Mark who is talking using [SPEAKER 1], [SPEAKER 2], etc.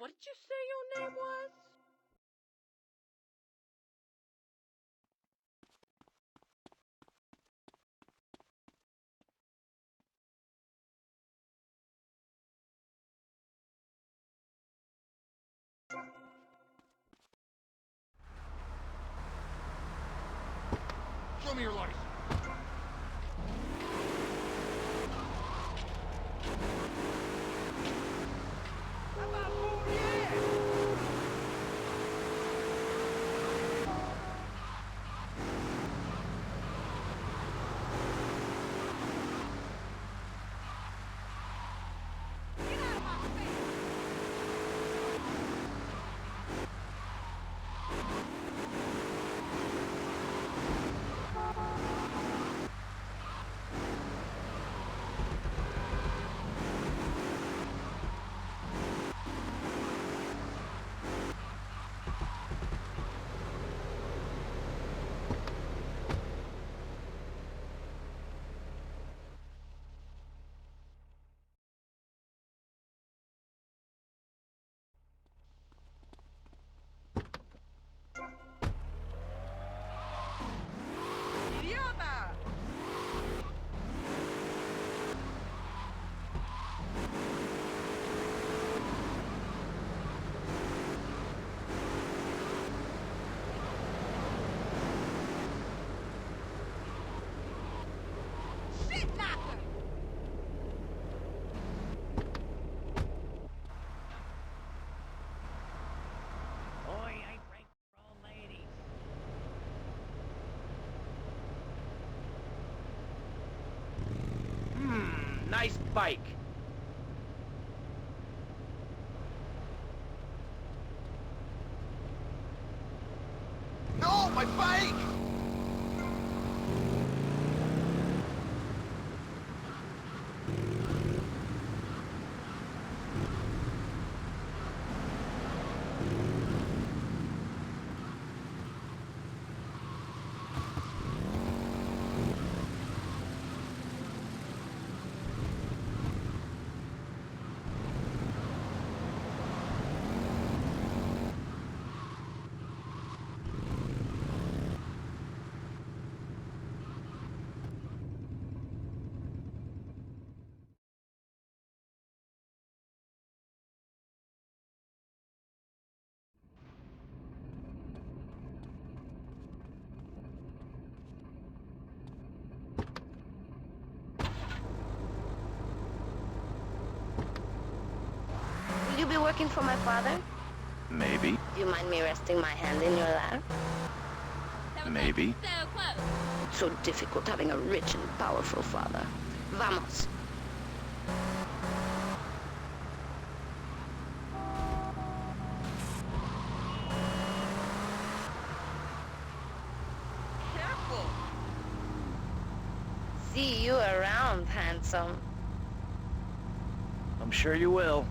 [SPEAKER 1] What did you say your name was?
[SPEAKER 2] Show me your license.
[SPEAKER 1] Idiota! Shit knocker!
[SPEAKER 3] Boy, I break for all ladies.
[SPEAKER 4] Nice bike.
[SPEAKER 2] No, my bike!
[SPEAKER 5] Will you be working for my father?
[SPEAKER 6] Maybe.
[SPEAKER 5] Do you mind me resting my hand in your lap?
[SPEAKER 6] Maybe.
[SPEAKER 7] So close.
[SPEAKER 5] It's so difficult having a rich and powerful father. Vamos.
[SPEAKER 1] Careful!
[SPEAKER 5] See you around, handsome.
[SPEAKER 4] I'm sure you will.